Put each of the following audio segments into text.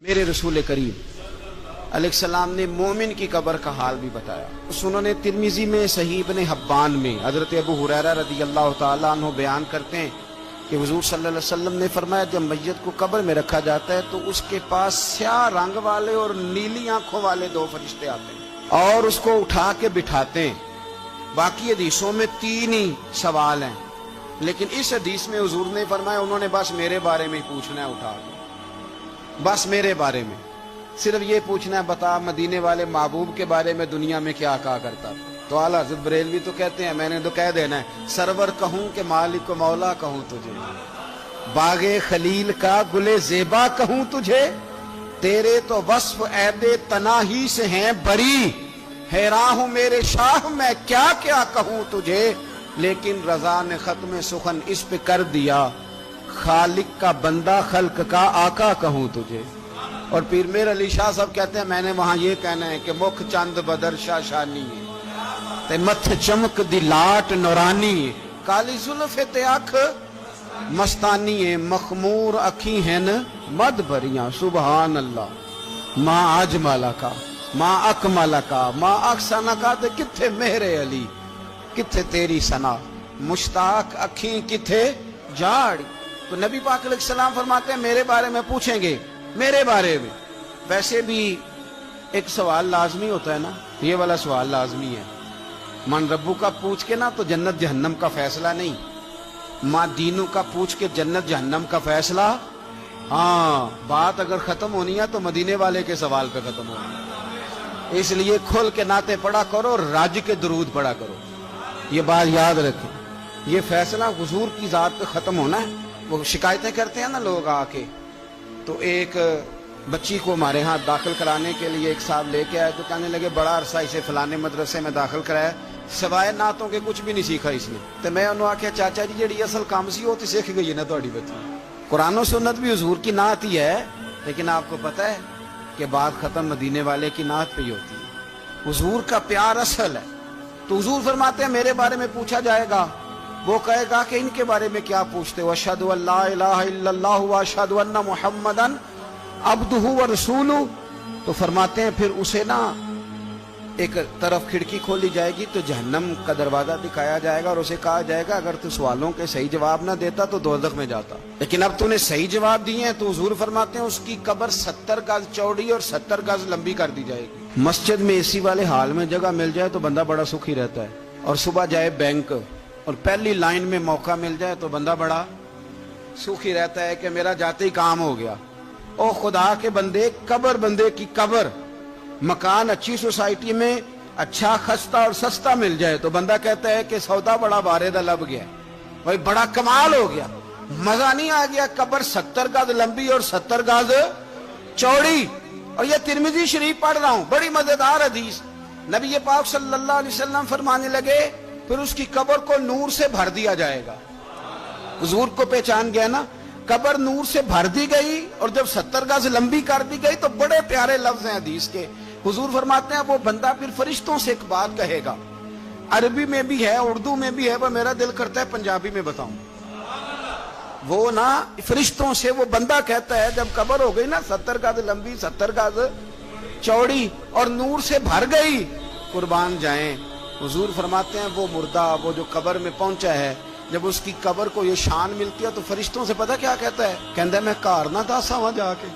میرے رسول کریم علیہ السلام نے مومن کی قبر کا حال بھی بتایا۔ سنن ترمذی میں صحیح ابن حبان میں حضرت ابو ہریرہ رضی اللہ تعالیٰ عنہ بیان کرتے ہیں کہ حضور صلی اللہ علیہ وسلم نے فرمایا جب میت کو قبر میں رکھا جاتا ہے تو اس کے پاس سیاہ رنگ والے اور نیلی آنکھوں والے دو فرشتے آتے ہیں اور اس کو اٹھا کے بٹھاتے ہیں۔ باقی حدیثوں میں 3 ہی سوال ہیں، لیکن اس حدیث میں حضور نے فرمایا انہوں نے بس میرے بارے میں ہی پوچھنا ہے، اٹھا کے بس میرے بارے میں صرف یہ پوچھنا ہے بتا مدینے والے محبوب کے بارے میں دنیا میں کیا کہا کرتا تو اعلیٰ حضرت بریلوی تو کہتے ہیں میں نے تو کہہ دینا ہے سرور کہوں کہ مالک و مولا کہوں تجھے، باغ خلیل کا گلے زیبا کہوں تجھے، تیرے تو وصف عیب تناہی سے ہیں بری، حیران ہوں میرے شاہ میں کیا کیا کہوں تجھے، لیکن رضا نے ختم سخن اس پہ کر دیا، خالق کا بندہ خلق کا آقا کہوں تجھے۔ اور پیر میر علی شاہ صاحب کہتے ہیں میں نے وہاں یہ کہنا ہے کہ مکھ چند بدر شاہ شانی ہے تے متھ چمک دی لاٹ نورانی ہے، کالی زلف تے اکھ مستانی ہے، مخمور اکھی ہیں مد بھریاں، سبحان اللہ ما اجمل کا ما اکمل کا ما احسن کا، تے کتھے مہر علی کتھے تیری ثنا، مشتاق اکھیں کتھے جاڑی۔ تو نبی پاک علیہ السلام فرماتے ہیں میرے بارے میں پوچھیں گے، میرے بارے میں۔ ویسے بھی ایک سوال لازمی ہوتا ہے نا، یہ والا سوال لازمی ہے، من ربو کا پوچھ کے نا تو جنت جہنم کا فیصلہ نہیں، ماں دینوں کا پوچھ کے جنت جہنم کا فیصلہ۔ ہاں بات اگر ختم ہونی ہے تو مدینے والے کے سوال پہ ختم ہونی ہے، اس لیے کھل کے نعتیں پڑھا کرو اور راج کے درود پڑھا کرو، یہ بات یاد رکھیں، یہ فیصلہ حضور کی ذات پہ ختم ہونا ہے۔ وہ شکایتیں کرتے ہیں نا لوگ آ کے، تو ایک بچی کو ہمارے ہاں داخل کرانے کے لیے ایک صاحب لے کے آئے تو کہنے لگے بڑا عرصہ اسے فلانے مدرسے میں داخل کرایا، سوائے نعتوں کے کچھ بھی نہیں سیکھا اس نے۔ تو میں انہوں نے آکھیا چاچا جی جڑی اصل کام سی وہ تو سیکھ گئی ہے نا تہاڈی بچی، قرآن و سنت بھی حضور کی نعت ہی ہے، لیکن آپ کو پتہ ہے کہ بات ختم مدینے والے کی نعت پہ ہی ہوتی ہے، حضور کا پیار اصل ہے۔ تو حضور فرماتے ہیں میرے بارے میں پوچھا جائے گا، وہ کہے گا کہ ان کے بارے میں کیا پوچھتے ہو، اشہد ان لا الہ الا اللہ واشہد ان محمدن عبدہ ورسولہ۔ تو فرماتے ہیں پھر اسے نا ایک طرف کھڑکی کھولی جائے گی تو جہنم کا دروازہ دکھایا جائے گا اور اسے کہا جائے گا اگر تو سوالوں کے صحیح جواب نہ دیتا تو دوزخ میں جاتا، لیکن اب تو نے صحیح جواب دیے ہیں۔ تو حضور فرماتے ہیں اس کی قبر 70 گز چوڑی اور 70 گز لمبی کر دی جائے گی۔ مسجد میں اے سی والے حال میں جگہ مل جائے تو بندہ بڑا سکھی رہتا ہے، اور صبح جائے بینک اور پہلی لائن میں موقع مل جائے تو بندہ بڑا سوکھی رہتا ہے کہ میرا جاتے ہی کام ہو گیا۔ او خدا کے بندے، قبر بندے کی قبر، مکان اچھی سوسائٹی میں اچھا خستہ اور سستا مل جائے تو بندہ کہتا ہے کہ سودا بڑا بارے لب گیا، بھائی بڑا کمال ہو گیا، مزہ نہیں آ گیا۔ قبر 70 گز لمبی اور 70 گز چوڑی، اور یہ ترمذی شریف پڑھ رہا ہوں، بڑی مزیدار حدیث۔ نبی پاک صلی اللہ علیہ وسلم فرمانے لگے پھر اس کی قبر کو نور سے بھر دیا جائے گا۔ حضور کو پہچان گیا نا، قبر نور سے بھر دی گئی اور جب 70 گز لمبی کر دی گئی تو بڑے پیارے لفظ ہیں حدیث کے۔ حضور فرماتے ہیں وہ بندہ پھر فرشتوں سے ایک بات کہے گا، عربی میں بھی ہے اردو میں بھی ہے، وہ میرا دل کرتا ہے پنجابی میں بتاؤں۔ وہ نا فرشتوں سے وہ بندہ کہتا ہے جب قبر ہو گئی نا 70 گز لمبی 70 گز چوڑی اور نور سے بھر گئی، قربان جائیں، حضور فرماتے ہیں وہ مردہ وہ جو قبر میں پہنچا ہے جب اس کی قبر کو یہ شان ملتی ہے تو فرشتوں سے پتہ کیا کہتا ہے، کہتا ہے میں گھر نہ دسا وہاں جا کے،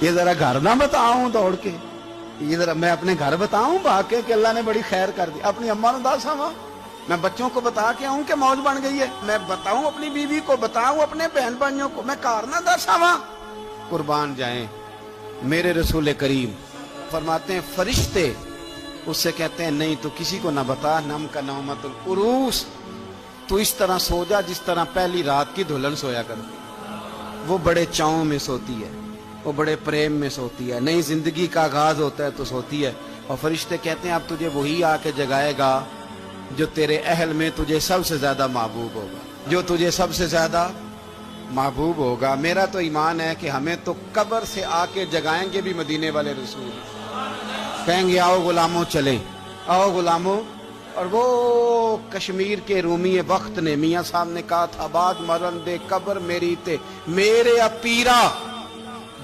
یہ ذرا گھر نہ بتاؤں دوڑ کے، یہ ذرا میں اپنے گھر بتاؤں بھاگ کے کہ اللہ نے بڑی خیر کر دی، اپنی اماں نہ دسا وہاں، میں بچوں کو بتا کے آؤں کہ موج بن گئی ہے، میں بتاؤں اپنی بیوی کو، بتاؤں اپنے بہن بھائیوں کو، میں گھر نہ دسا وہاں۔ قربان جائیں میرے رسول کریم فرماتے ہیں فرشتے اس سے کہتے ہیں نہیں تو کسی کو نہ بتا، نم کا نومت العروس، تو اس طرح سو جا جس طرح پہلی رات کی دلہن سویا کرتی، وہ بڑے چاؤں میں سوتی ہے، وہ بڑے پریم میں سوتی ہے، نئی زندگی کا آغاز ہوتا ہے تو سوتی ہے، اور فرشتے کہتے ہیں اب تجھے وہی آ کے جگائے گا جو تیرے اہل میں تجھے سب سے زیادہ محبوب ہوگا، جو تجھے سب سے زیادہ محبوب ہوگا۔ میرا تو ایمان ہے کہ ہمیں تو قبر سے آ کے جگائیں گے بھی مدینے والے رسول، کہیں گے آؤ غلاموں چلیں، آؤ غلاموں۔ اور وہ کشمیر کے رومی وقت نے میاں صاحب نے کہا تھا بعد مرن دے قبر میری تے میرے اپیرا